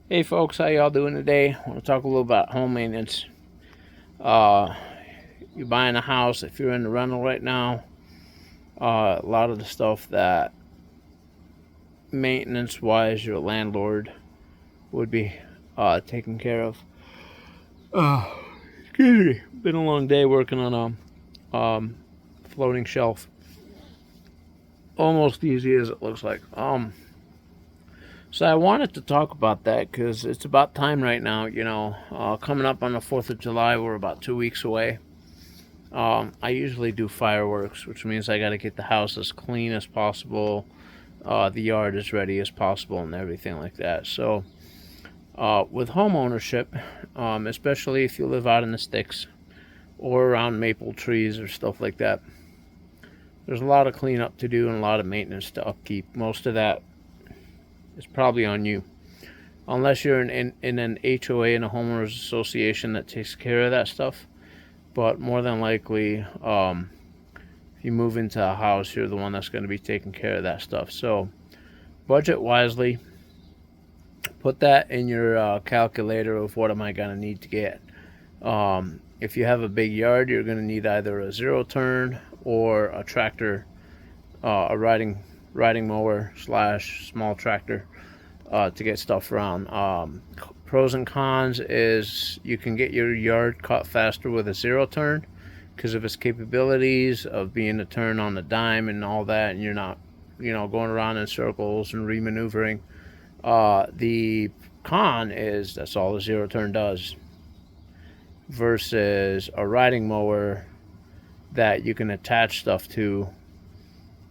Hey folks, how y'all doing today? I want to talk a little about home maintenance. Uh, you're buying a house, if you're in the rental right now, a lot of the stuff that maintenance wise your landlord would be taking care of. Uh, Excuse me. Been a long day working on a floating shelf. Almost easy as it looks like. So I wanted to talk about that because it's about time right now. Coming up on the 4th of July, we're about 2 weeks away. I usually do fireworks, which means I got to get the house as clean as possible, the yard as ready as possible, and everything like that. So, with home ownership, especially if you live out in the sticks or around maple trees or stuff like that, there's a lot of cleanup to do and a lot of maintenance to upkeep. Most of that is probably on you, unless you're in an HOA, in a homeowners association that takes care of that stuff. But more than likely, if you move into a house, you're the one that's going to be taking care of that stuff. So budget wisely. Put that in your calculator of what am I going to need to get. If you have a big yard, you're going to need either a zero turn or a tractor, a riding mower slash small tractor to get stuff around. Pros and cons is you can get your yard cut faster with a zero turn because of its capabilities of being a turn on the dime and all that, and you're not, going around in circles and remaneuvering. The con is that's all the zero turn does versus a riding mower that you can attach stuff to,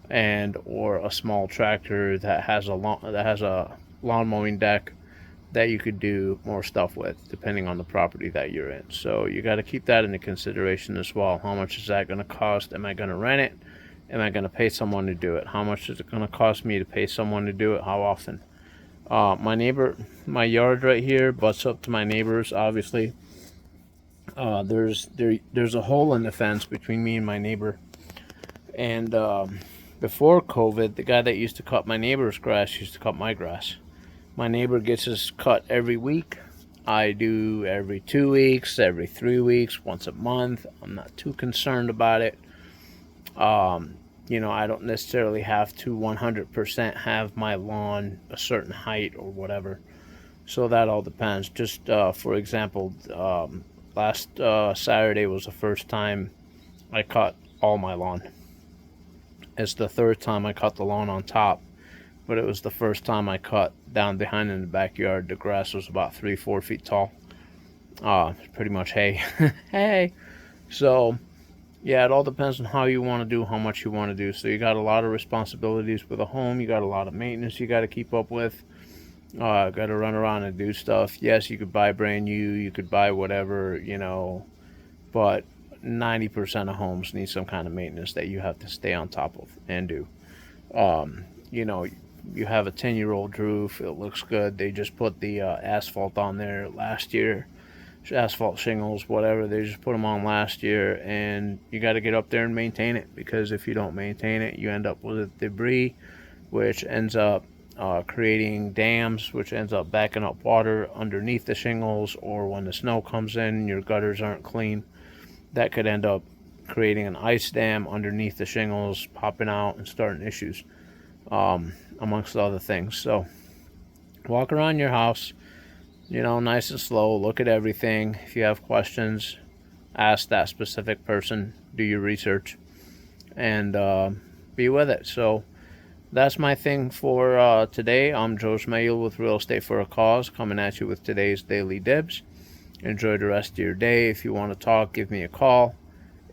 and or a small tractor that has a lawn mowing deck that you could do more stuff with depending on the property that you're in. So you got to keep that into consideration as well. How much is that going to cost? Am I going to rent it? Am I going to pay someone to do it? How much is it going to cost me to pay someone to do it? How often? My yard right here butts up to my neighbors. Obviously, there's a hole in the fence between me and my neighbor. And before COVID, the guy that used to cut my neighbor's grass used to cut my grass. My neighbor gets his cut every week. I do every 2 weeks, every 3 weeks, once a month. I'm not too concerned about it. I don't necessarily have to 100% have my lawn a certain height or whatever. So that all depends. Just for example, last Saturday was the first time I cut all my lawn. It's the third time I cut the lawn on top, but it was the first time I cut down behind in the backyard. The grass was about 3-4 feet tall. Pretty much hay. Hey. So yeah, it all depends on how you want to do, how much you want to do. So you got a lot of responsibilities with a home. You got a lot of maintenance you got to keep up with. Got to run around and do stuff. Yes, you could buy brand new. You could buy whatever, but 90% of homes need some kind of maintenance that you have to stay on top of and do. You have a 10-year-old roof. It looks good. They just put the asphalt on there last year. Asphalt shingles, whatever. They just put them on last year, and you got to get up there and maintain it, because if you don't maintain it, you end up with debris, which ends up creating dams, which ends up backing up water underneath the shingles, or when the snow comes in, your gutters aren't clean. That could end up creating an ice dam underneath the shingles, popping out and starting issues, amongst other things. So walk around your house, nice and slow. Look at everything. If you have questions, ask that specific person. Do your research and be with it. So that's my thing for today. I'm Joe Schmeil with Real Estate for a Cause, coming at you with today's Daily Dibs. Enjoy the rest of your day. If you want to talk, give me a call,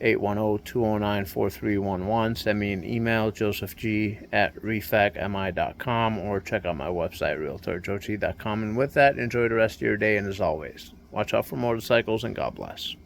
810-209-4311. Send me an email, josephg@refacmi.com, or check out my website, realtorjochi.com. And with that, enjoy the rest of your day, and as always, watch out for motorcycles, and God bless.